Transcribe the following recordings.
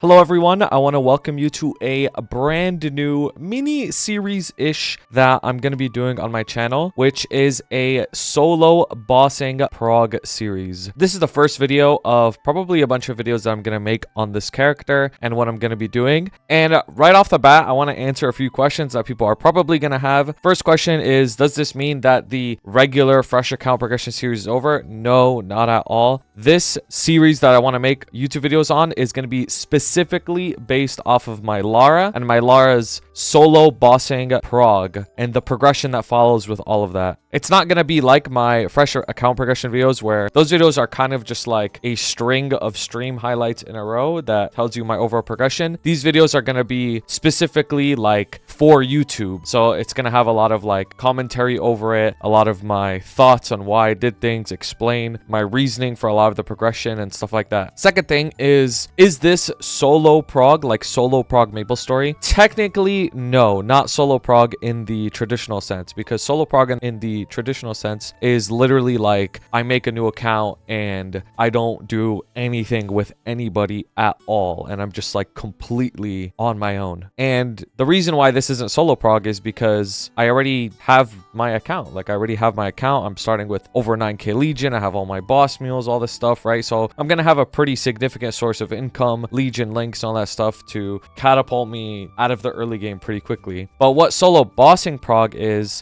Hello everyone, I want to welcome you to a brand new mini series-ish that I'm going to be doing on my channel, which is a solo bossing prog series. This is the first video of probably a bunch of videos that I'm going to make on this character and what I'm going to be doing. And right off the bat, I want to answer a few questions that people are probably going to have. First question is, does this mean that the regular fresh account progression series is over? No, not at all. This series that I want to make YouTube videos on is going to be specifically based off of my Lara and my Lara's solo bossing prog and the progression that follows with all of that. It's not going to be like my fresh account progression videos where those videos are kind of just like a string of stream highlights in a row that tells you my overall progression. These videos are going to be specifically like for YouTube. So it's going to have a lot of like commentary over it, a lot of my thoughts on why I did things, explain my reasoning for a lot of the progression and stuff like that. Second thing is this solo prog, like solo prog MapleStory? Technically, no, not solo prog in the traditional sense, because solo prog in the traditional sense is literally like I make a new account and I don't do anything with anybody at all, and I'm just like completely on my own. And the reason why this isn't solo prog is because I already have my account. Like I already have my account. I'm starting with over 9k Legion. I have all my boss meals, all this stuff, right? So I'm gonna have a pretty significant source of income, Legion links, all that stuff to catapult me out of the early game pretty quickly. But what solo bossing prog is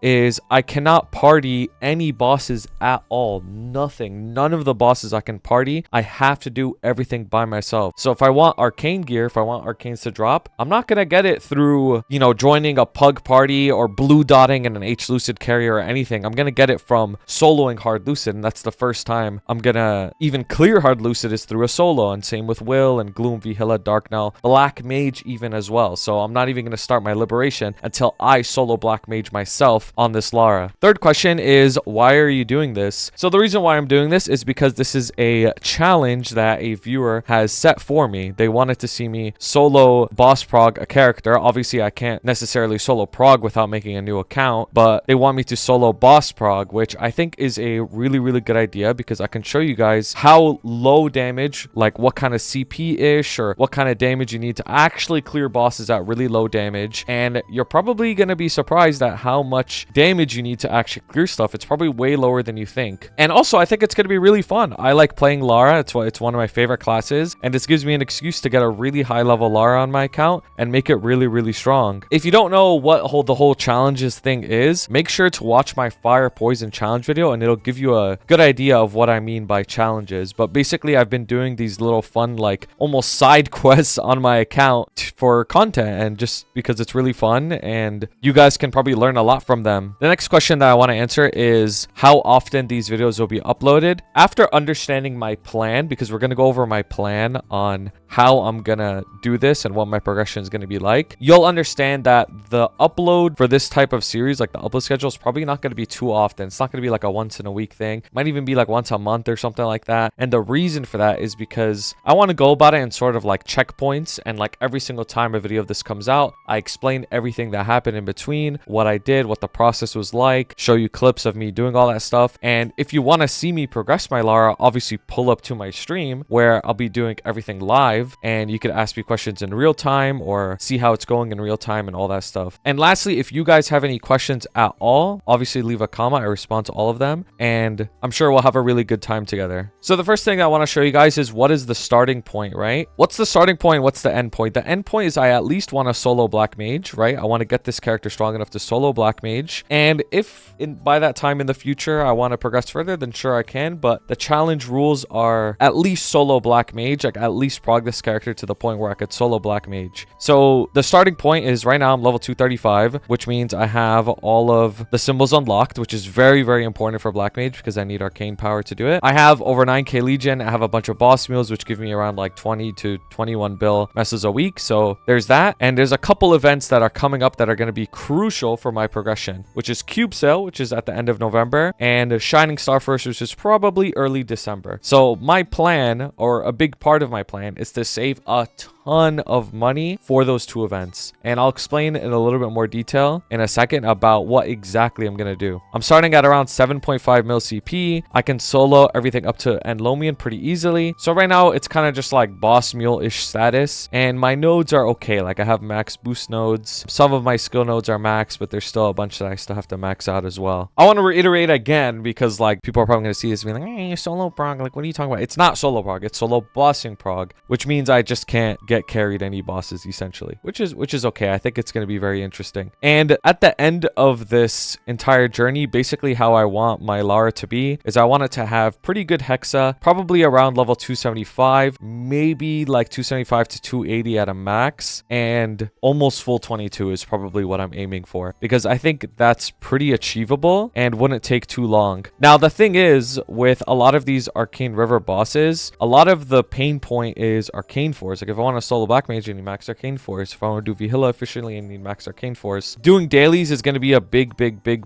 I cannot party any bosses at all. Nothing. None of the bosses I can party. I have to do everything by myself. So if I want arcane gear, if I want arcanes to drop, I'm not gonna get it through, you know, joining a pug party or blue dotting in an H Lucid carrier or anything. I'm gonna get it from soloing hard Lucid, and that's the first time I'm gonna even clear hard Lucid is through a solo, and same with Will and Gloom, Vihilla, Dark now, Black Mage even as well. So I'm not even gonna start my liberation until I solo Black Mage myself on this Lara. Third question is, why are you doing this? So the reason why I'm doing this is because this is a challenge that a viewer has set for me. They wanted to see me solo boss prog a character. Obviously I can't necessarily solo prog without making a new account, but they want me to solo boss prog, which I think is a really good idea, because I can show you guys how low damage, like what kind of CP-ish or what kind of damage you need to actually clear bosses at really low damage. And you're probably going to be surprised at how much damage you need to actually clear stuff. It's probably way lower than you think. And also I think it's going to be really fun. I like playing Lara. It's one of my favorite classes, and this gives me an excuse to get a really high level Lara on my account and make it really strong. If you don't know what the whole challenges thing is, make sure to watch my fire poison challenge video, and it'll give you a good idea of what I mean by challenges. But basically I've been doing these little fun, like almost side quests on my account for content, and just because it's really fun and you guys can probably learn a lot from them. The next question that I want to answer is how often these videos will be uploaded. After understanding my plan, because we're going to go over my plan on how I'm gonna do this and what my progression is going to be like, you'll understand that the upload for this type of series, like the upload schedule, is probably not going to be too often. It's not going to be like a once in a week thing. It might even be like once a month or something like that. And the reason for that is because I want to go about it in sort of like checkpoints, and like every single time a video of this comes out, I explain everything that happened in between, what I did, what the process was like, show you clips of me doing all that stuff. And if you want to see me progress my Lara, obviously pull up to my stream where I'll be doing everything live, and you could ask me questions in real time or see how it's going in real time and all that stuff. And lastly, if you guys have any questions at all, obviously leave a comment. I respond to all of them, and I'm sure we'll have a really good time together. So the first thing I want to show you guys is what is the starting point, right? What's the starting point? What's the end point? The end point is I at least want to solo Black Mage, right? I want to get this character strong enough to solo Black Mage. And if by that time in the future I want to progress further, then sure I can. But the challenge rules are at least solo Black Mage, like at least prog this character to the point where I could solo Black Mage. So the starting point is right now I'm level 235, which means I have all of the symbols unlocked, which is very important for Black Mage because I need arcane power to do it. I have over 9k Legion. I have a bunch of boss meals, which give me around like 20 to 21 bill messes a week. So there's that. And there's a couple events that are coming up that are going to be crucial for my progression, which is Cube Sale, which is at the end of November, and Shining Star First, which is probably early December. So my plan, or a big part of my plan, is to save a ton ton of money for those 2 events. And I'll explain in a little bit more detail in a second about what exactly I'm going to do. I'm starting at around 7.5 mil CP. I can solo everything up to Enlomian pretty easily. So right now it's kind of just like boss mule-ish status. And my nodes are okay. Like I have max boost nodes. Some of my skill nodes are max, but there's still a bunch that I still have to max out as well. I want to reiterate again because like people are probably going to see this and be like, hey, solo prog. Like what are you talking about? It's not solo prog. It's solo bossing prog, which means I just can't get carried any bosses essentially, which is okay. I think it's going to be very interesting. And at the end of this entire journey, basically how I want my Lara to be is I want it to have pretty good hexa, probably around level 275, maybe like 275 to 280 at a max, and almost full 22 is probably what I'm aiming for because I think that's pretty achievable and wouldn't take too long. Now the thing is, with a lot of these Arcane River bosses, a lot of the pain point is Arcane Force. Like if I want to solo Black Mage, I need max Arcane Force. If I want to do Vihilla efficiently, I need max Arcane Force. Doing dailies is going to be a big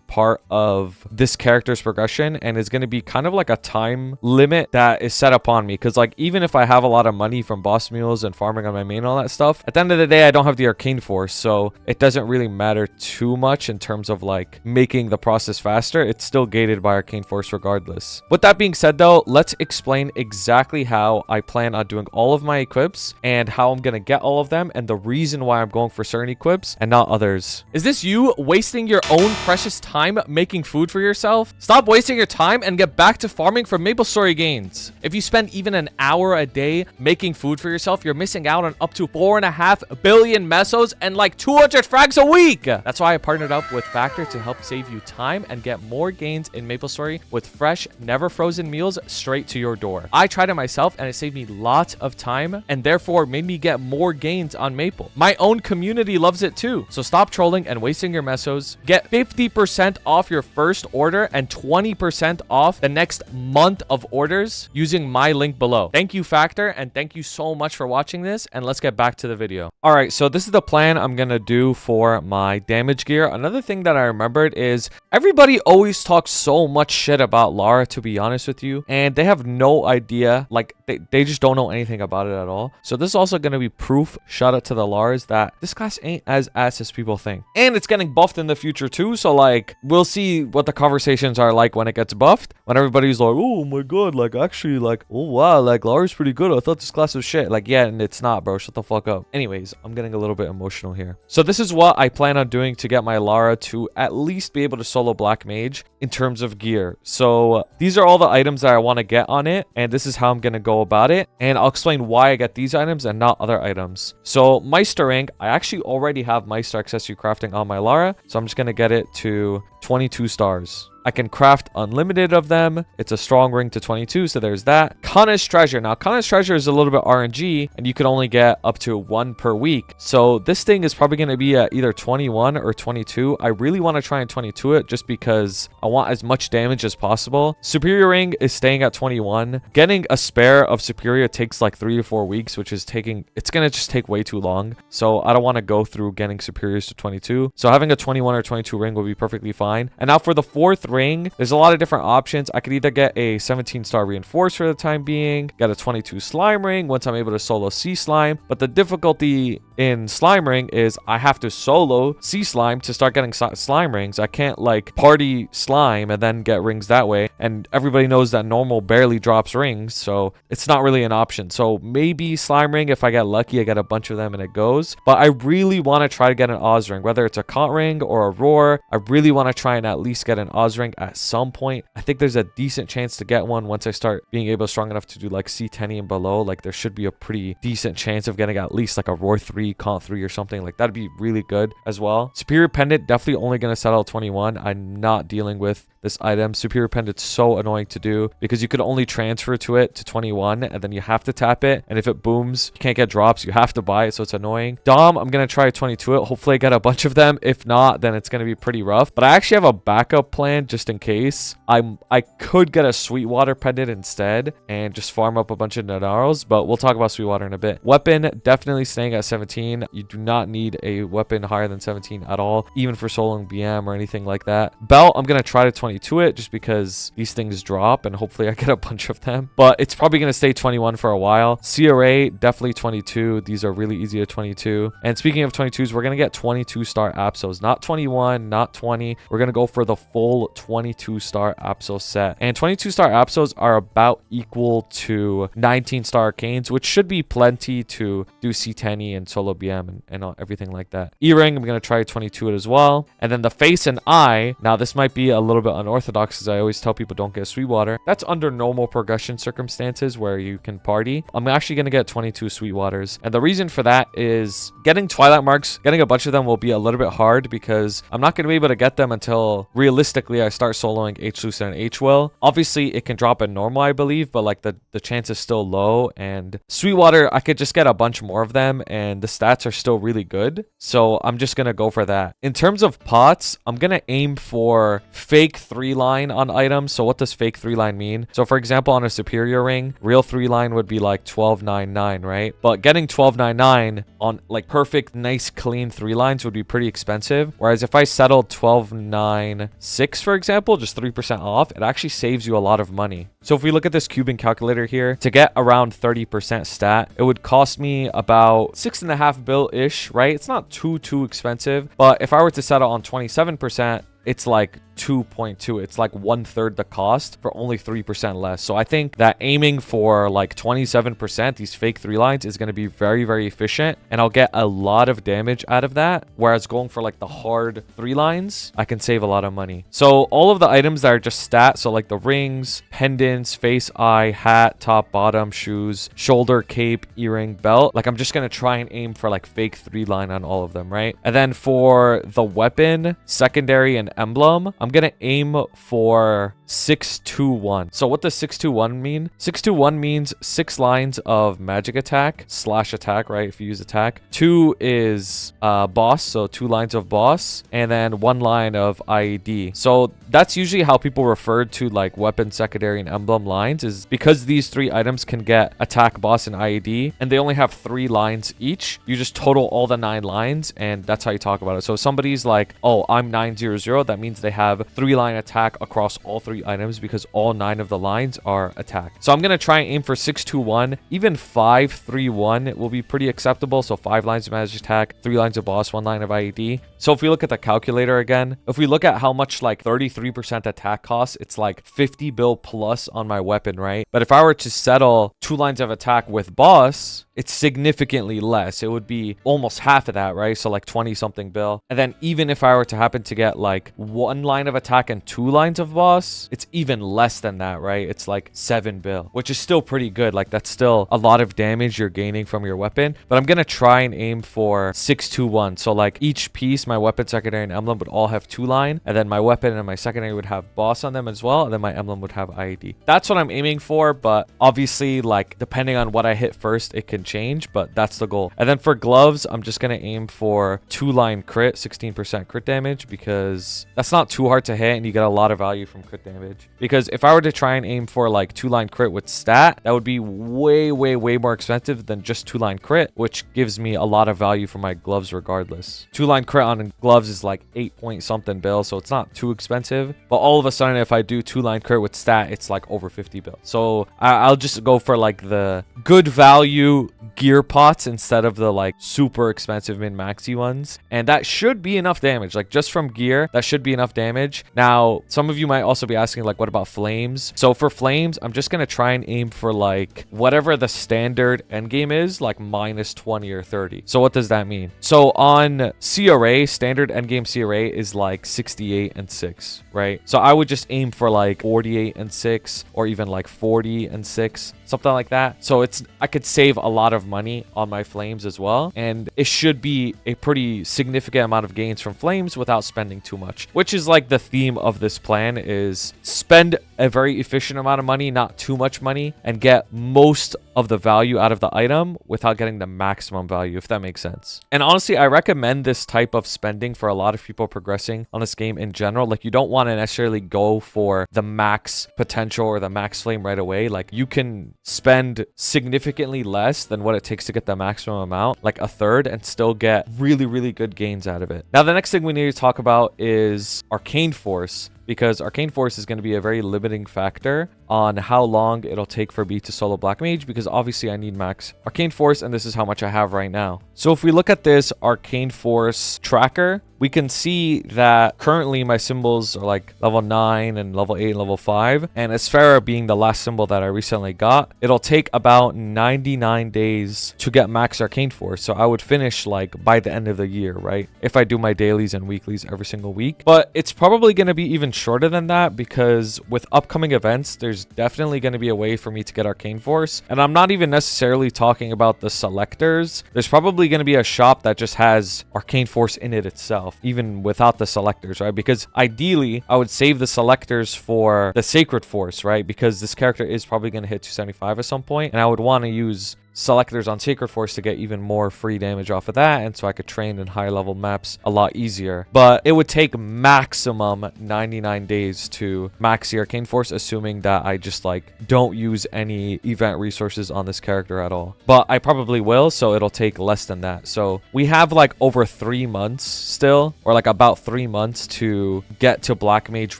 part of this character's progression, and is going to be kind of like a time limit that is set upon me, because like even if I have a lot of money from boss mules and farming on my main and all that stuff, at the end of the day I don't have the Arcane Force, so it doesn't really matter too much in terms of like making the process faster. It's still gated by Arcane Force regardless. With that being said though, let's explain exactly how I plan on doing all of my equips and how I'm going to get all of them and the reason why I'm going for certain equips and not others. Is this you wasting your own precious time making food for yourself? Stop wasting your time and get back to farming for MapleStory gains. If you spend even an hour a day making food for yourself, you're missing out on up to 4.5 billion mesos and like 200 frags a week. That's why I partnered up with Factor to help save you time and get more gains in MapleStory with fresh, never frozen meals straight to your door. I tried it myself and it saved me lots of time and therefore made me get more gains on Maple. My own community loves it too. So stop trolling and wasting your mesos. Get 50% off your first order and 20% off the next month of orders using my link below. Thank you, Factor, and thank you so much for watching this, and let's get back to the video. All right, so this is the plan I'm gonna do for my damage gear. Another thing that I remembered is everybody always talks so much shit about Lara, to be honest with you, and they have no idea, like they just don't know anything about it at all. So this is also going to be proof, shout out to the Lars, that this class ain't as ass as people think. And it's getting buffed in the future too, so like we'll see what the conversations are like when it gets buffed, when everybody's like, oh my god, like actually like, oh wow, like Lara's pretty good, I thought this class was shit. Like yeah, and it's not, bro, shut the fuck up. Anyways, I'm getting a little bit emotional here. So this is what I plan on doing to get my Lara to at least be able to solo Black Mage in terms of gear. So these are all the items that I want to get on it, and this is how I'm going to go about it, and I'll explain why I get these items and not other items. So Meistering, I actually already have Meister accessory crafting on my Lara, so I'm just going to get it to 22 stars. I can craft unlimited of them. It's a strong ring to 22, so there's that. Kana's Treasure. Now, Kana's Treasure is a little bit RNG, and you can only get up to 1 per week. So this thing is probably going to be at either 21 or 22. I really want to try and 22 it just because I want as much damage as possible. Superior Ring is staying at 21. Getting a spare of Superior takes like 3 to 4 weeks, which is it's going to just take way too long. So I don't want to go through getting Superiors to 22. So having a 21 or 22 ring will be perfectly fine. And now for the 4th ring, there's a lot of different options. I could either get a 17-star reinforced for the time being, get a 22 slime ring once I'm able to solo sea slime, but the difficulty in slime ring is I have to solo sea slime to start getting slime rings. I can't like party slime and then get rings that way, and everybody knows that normal barely drops rings, so it's not really an option. So maybe slime ring, if I get lucky, I get a bunch of them and it goes, but I really want to try to get an Oz ring, whether it's a Cont ring or a Roar. I really want to try and at least get an Oz ring at some point. I think there's a decent chance to get one once I start being able strong enough to do like C10 and below. Like there should be a pretty decent chance of getting at least like a Roar 3, Cont 3 or something. Like that'd be really good as well. Superior Pendant, definitely only going to settle 21. I'm not dealing with this item. Superior Pendant's so annoying to do because you could only transfer to it to 21 and then you have to tap it, and if it booms you can't get drops, you have to buy it, so it's annoying. Dom, I'm gonna try 22 it. Hopefully I get a bunch of them. If not, then it's gonna be pretty rough, but I actually have a backup plan just in case. I could get a Sweetwater pendant instead and just farm up a bunch of Nadarals, but we'll talk about Sweetwater in a bit. Weapon, definitely staying at 17. You do not need a weapon higher than 17 at all, even for soloing BM or anything like that. Belt, I'm going to try to 22 it just because these things drop and hopefully I get a bunch of them, but it's probably going to stay 21 for a while. CRA, definitely 22. These are really easy to 22. And speaking of 22s, we're going to get 22-star Apsos, not 21, not 20. We're going to go for the full 22-star Apsos set. And 22-star Apsos are about equal to 19-star Arcanes, which should be plenty to do C10 and solo BM and everything like that. Earring, I'm going to try 22 it as well. And then the face and eye, now this might be a little bit unorthodox, as I always tell people don't get Sweetwater. That's under normal progression circumstances where you can party. I'm actually going to get 22 Sweetwaters. And the reason for that is getting Twilight Marks, getting a bunch of them will be a little bit hard because I'm not going to be able to get them until realistically I start soloing H-Lucid and H-Will. Obviously, it can drop in normal, I believe, but like the chance is still low. And Sweetwater, I could just get a bunch more of them and the stats are still really good. So I'm just going to go for that. In terms of pots, I'm going to aim for fake 3-line on items. So what does fake 3-line mean? So for example, on a superior ring, real 3-line would be like 12.99, right? But getting 12.99 on like perfect, nice, clean 3-lines would be pretty expensive. Whereas if I settled 12.96, for example, just 3% off, it actually saves you a lot of money. So if we look at this Cuban calculator here, to get around 30% stat, it would cost me about 6.5 bill-ish, right? It's not too expensive. But if I were to settle on 27%, it's like 2.2. It's like 1/3 the cost for only 3% less. So I think that aiming for like 27%, these fake 3-lines, is going to be very efficient, and I'll get a lot of damage out of that. Whereas going for like the hard 3-lines, I can save a lot of money. So all of the items that are just stat, so like the rings, pendants, face, eye, hat, top, bottom, shoes, shoulder, cape, earring, belt, like I'm just going to try and aim for like fake 3-line on all of them, right? And then for the weapon, secondary, and emblem, I'm gonna aim for 621. So what does 621 mean? 621 means 6 lines of magic attack / attack, right? If you use attack. 2 is boss, so 2 lines of boss, and then 1 line of IED. So that's usually how people refer to like weapon, secondary, and emblem lines, is because these 3 items can get attack, boss, and IED, and they only have 3 lines each. You just total all the 9 lines, and that's how you talk about it. So if somebody's like, oh, I'm 900, that means they have 3-line attack across all 3 items because all 9 of the lines are attack. So I'm going to try and aim for 621. Even 531 will be pretty acceptable. So 5 lines of magic attack, 3 lines of boss, 1 line of IED. So if we look at the calculator again, if we look at how much like 33% attack costs, it's like 50 bill plus on my weapon, right? But if I were to settle 2 lines of attack with boss, it's significantly less. It would be almost half of that, right? So like 20 something bill. And then even if I were to happen to get like 1 line of attack and 2 lines of boss, it's even less than that, right? It's like 7 bill, which is still pretty good. Like that's still a lot of damage you're gaining from your weapon. But I'm gonna try and aim for 621. So like each piece, my weapon, secondary, and emblem would all have 2 line, and then my weapon and my secondary would have boss on them as well, and then my emblem would have IED. That's what I'm aiming for, but obviously like depending on what I hit first, it can change, but that's the goal. And then for gloves, I'm just gonna aim for 2-line crit, 16% crit damage, because that's not too hard to hit and you get a lot of value from crit damage. Because if I were to try and aim for like 2-line crit with stat, that would be way more expensive than just 2-line crit, which gives me a lot of value for my gloves regardless. 2-line crit on gloves is like 8 point something bill, so it's not too expensive. But all of a sudden, if I do 2-line crit with stat, it's like over 50 bill. So I'll just go for like the good value gear pots instead of the like super expensive min-maxi ones. And that should be enough damage. Like just from gear, that should be enough damage. Now, some of you might also be asking like, what about flames? So for flames, I'm just going to try and aim for like whatever the standard endgame is, like minus 20 or 30. So what does that mean? So on CRA, standard endgame CRA is like 68 and 6, right? So I would just aim for like 48 and 6 or even like 40 and 6, something like that. So I could save a lot of money on my flames as well. And it should be a pretty significant amount of gains from flames without spending too much. March, which is like the theme of this plan, is spend a very efficient amount of money, not too much money, and get most of the value out of the item without getting the maximum value, if that makes sense. And honestly, I recommend this type of spending for a lot of people progressing on this game in general. Like, you don't want to necessarily go for the max potential or the max flame right away. Like, you can spend significantly less than what it takes to get the maximum amount, like a third, and still get really, really good gains out of it. Now, the next thing we need to talk about is Arcane Force, because Arcane Force is going to be a very limiting factor on how long it'll take for me to solo Black Mage, because obviously I need max Arcane Force, and this is how much I have right now. So if we look at this Arcane Force tracker, we can see that currently my symbols are like level 9 and level 8 and level 5. And Esfera being the last symbol that I recently got, it'll take about 99 days to get max Arcane Force. So I would finish like by the end of the year, right? If I do my dailies and weeklies every single week. But it's probably going to be even shorter than that, because with upcoming events, there's definitely going to be a way for me to get Arcane Force. And I'm not even necessarily talking about the selectors. There's probably going to be a shop that just has Arcane Force in it itself, even without the selectors, right? Because ideally, I would save the selectors for the Sacred Force, right? Because this character is probably going to hit 275 at some point, and I would want to use selectors on Sacred Force to get even more free damage off of that, and so I could train in higher level maps a lot easier. But it would take maximum 99 days to max the Arcane Force, assuming that I just like don't use any event resources on this character at all. But I probably will, so it'll take less than that. So we have like over 3 months still, or like about 3 months to get to Black Mage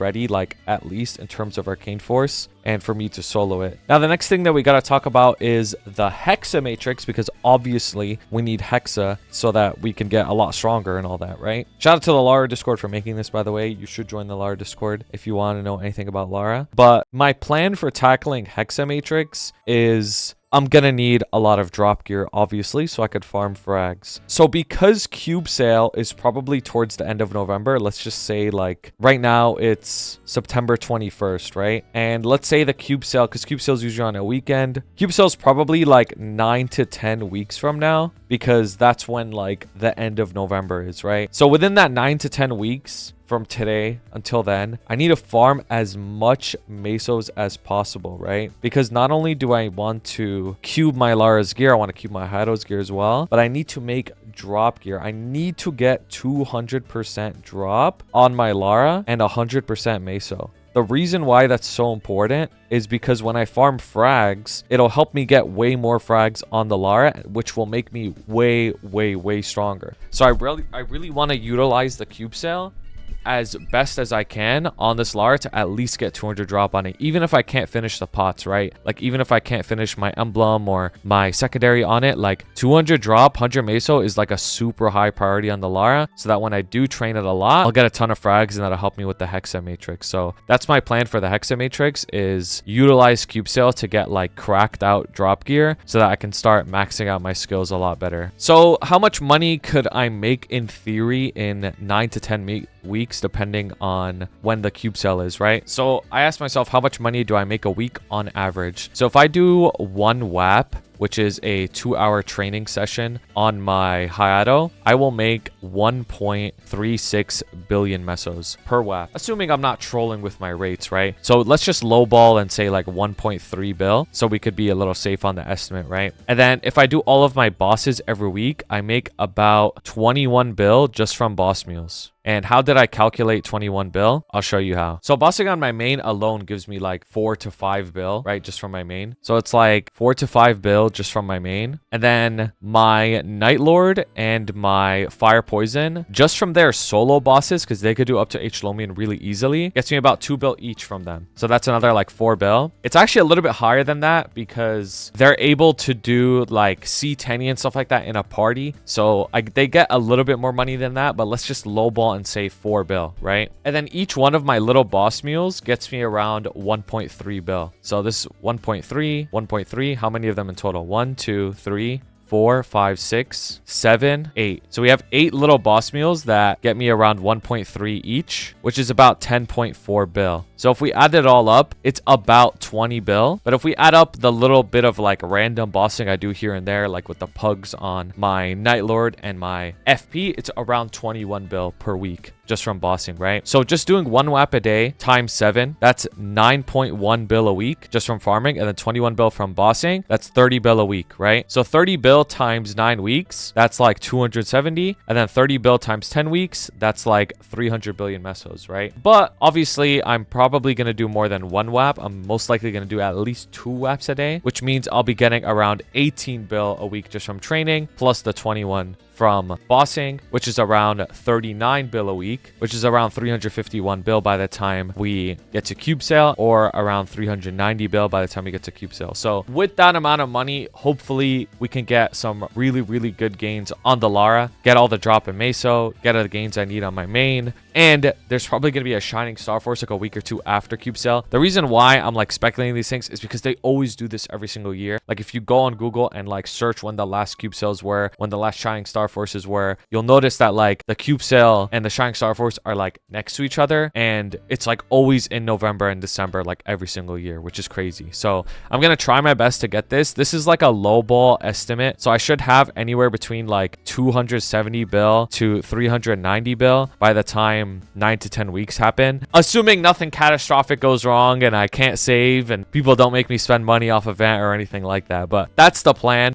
ready, like at least in terms of Arcane Force, and for me to solo it. Now, the next thing that we got to talk about is the Hexa Matrix, because obviously we need Hexa so that we can get a lot stronger and all that, right? Shout out to the Lara Discord for making this, by the way. You should join the Lara Discord if you want to know anything about Lara. But my plan for tackling Hexa Matrix is I'm gonna need a lot of drop gear, obviously, so I could farm frags. So because Cube Sale is probably towards the end of November, let's just say like right now it's September 21st, right? And let's say the Cube Sale, because Cube Sale is usually on a weekend. Cube Sale is probably like 9 to 10 weeks from now, because that's when like the end of November is, right? So within that 9 to 10 weeks, from today until then, I need to farm as much mesos as possible, right? Because not only do I want to cube my Lara's gear, I want to cube my Hado's gear as well, but I need to make drop gear. I need to get 200% drop on my Lara and 100% meso. The reason why that's so important is because when I farm frags, it'll help me get way more frags on the Lara, which will make me way, way, way stronger. So I really want to utilize the Cube Sale as best as I can on this Lara to at least get 200 drop on it, even if I can't finish the pots, right? Like, even if I can't finish my emblem or my secondary on it, like 200 drop, 100 meso is like a super high priority on the Lara, so that when I do train it a lot, I'll get a ton of frags, and that'll help me with the Hexa Matrix. So that's my plan for the Hexa Matrix, is utilize Cube Sale to get like cracked out drop gear so that I can start maxing out my skills a lot better. So how much money could I make in theory in 9 to 10 weeks, depending on when the Cube Sale is, right? So I asked myself, how much money do I make a week on average? So if I do one WAP, which is a 2-hour training session on my Hayato, I will make 1.36 billion mesos per WAP, assuming I'm not trolling with my rates, right? So let's just lowball and say like 1.3 bill, so we could be a little safe on the estimate, right? And then if I do all of my bosses every week, I make about 21 bill just from boss meals. And how did I calculate 21 bill? I'll show you how. So bossing on my main alone gives me like 4 to 5 bill, right? Just from my main. So it's like 4 to 5 bill just from my main. And then my Night Lord and my Fire Poison, just from their solo bosses, because they could do up to H Lomian really easily, gets me about 2 bill each from them. So that's another like 4 bill. It's actually a little bit higher than that because they're able to do like C10 and stuff like that in a party. So they get a little bit more money than that, but let's just lowball and say 4 bill, right? And then each one of my little boss meals gets me around 1.3 bill. So this is 1.3, 1.3. How many of them in total? 1, 2, 3, 4, 5, 6, 7, 8. So we have 8 little boss meals that get me around 1.3 each, which is about 10.4 bill. So if we add it all up, it's about 20 bill. But if we add up the little bit of like random bossing I do here and there, like with the pugs on my Night Lord and my FP, it's around 21 bill per week just from bossing, right? So just doing 1 WAP a day times 7, that's 9.1 bill a week just from farming, and then 21 bill from bossing, that's 30 bill a week, right? So 30 bill times 9 weeks, that's like 270, and then 30 bill times 10 weeks, that's like 300 billion mesos, right? But obviously I'm probably going to do more than 1 WAP. I'm most likely going to do at least 2 WAPs a day, which means I'll be getting around 18 bill a week just from training, plus the 21 from bossing, which is around 39 bill a week, which is around 351 bill by the time we get to cube sale, or around 390 bill by the time we get to cube sale. So with that amount of money, hopefully we can get some really good gains on the Lara, get all the drop in Meso, get all the gains I need on my main, and there's probably going to be a Shining Star Force like a week or 2 after cube sale. The reason why I'm like speculating these things is because they always do this every single year. Like if you go on Google and like search when the last cube sales were, when the last Shining Star Forces were, you'll notice that like the cube sale and the Shining Star Force are like next to each other, and it's like always in November and December, like every single year, which is crazy. So I'm gonna try my best to get this. This is like a lowball estimate, so I should have anywhere between like 270 bill to 390 bill by the time 9 to 10 weeks happen, assuming nothing catastrophic goes wrong and I can't save and people don't make me spend money off event or anything like that. But that's the plan.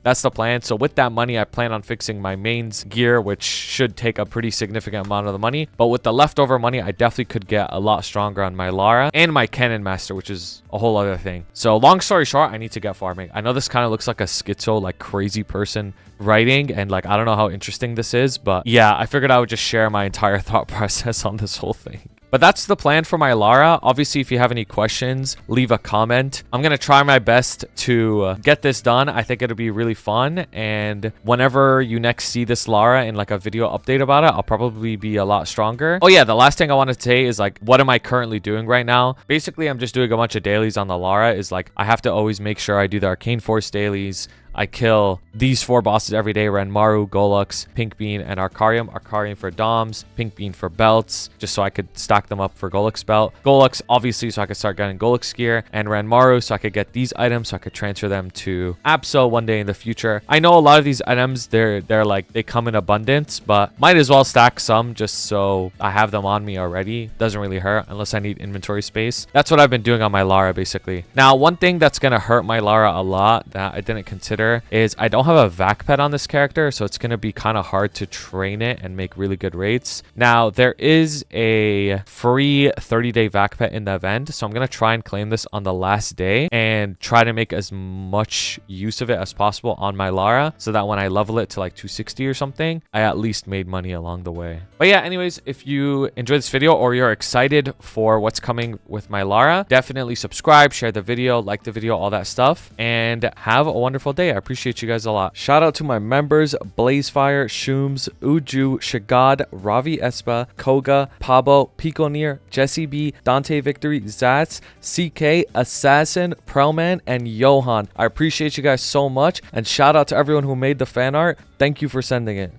So with that money, I plan on fixing my mains gear, which should take a pretty significant amount of the money. But with the leftover money, I definitely could get a lot stronger on my Lara and my Cannon Master, which is a whole other thing. So long story short, I need to get farming. I know this kind of looks like a schizo, like crazy person writing, and like I don't know how interesting this is, but yeah, I figured I would just share my entire thought process on this whole thing. But that's the plan for my Lara. Obviously, if you have any questions, leave a comment. I'm going to try my best to get this done. I think it'll be really fun. And whenever you next see this Lara in like a video update about it, I'll probably be a lot stronger. Oh yeah, the last thing I want to say is like, what am I currently doing right now? Basically, I'm just doing a bunch of dailies on the Lara. Is like, I have to always make sure I do the Arcane Force dailies. I kill these 4 bosses every day: Renmaru, Golux, Pink Bean, and Arcarium. Arcarium for Doms, Pink Bean for belts, just so I could stack them up for Golux belt. Golux, obviously, so I could start getting Golux gear. And Renmaru, so I could get these items, so I could transfer them to Absol one day in the future. I know a lot of these items, they're like, they come in abundance, but might as well stack some just so I have them on me already. Doesn't really hurt unless I need inventory space. That's what I've been doing on my Lara, basically. Now, one thing that's going to hurt my Lara a lot that I didn't consider is I don't have a vac pet on this character, so it's going to be kind of hard to train it and make really good rates. Now, there is a free 30-day vac pet in the event, so I'm going to try and claim this on the last day and try to make as much use of it as possible on my Lara, so that when I level it to like 260 or something, I at least made money along the way. But yeah, anyways, if you enjoyed this video or you're excited for what's coming with my Lara, definitely subscribe, share the video, like the video, all that stuff, and have a wonderful day. I appreciate you guys a lot. Shout out to my members: Blazefire, Shooms, Uju, Shagad, Ravi Espa, Koga, Pabo, Piconir, Jesse B, Dante Victory, Zats, CK, Assassin, Prelman, and Johan. I appreciate you guys so much, and shout out to everyone who made the fan art. Thank you for sending it.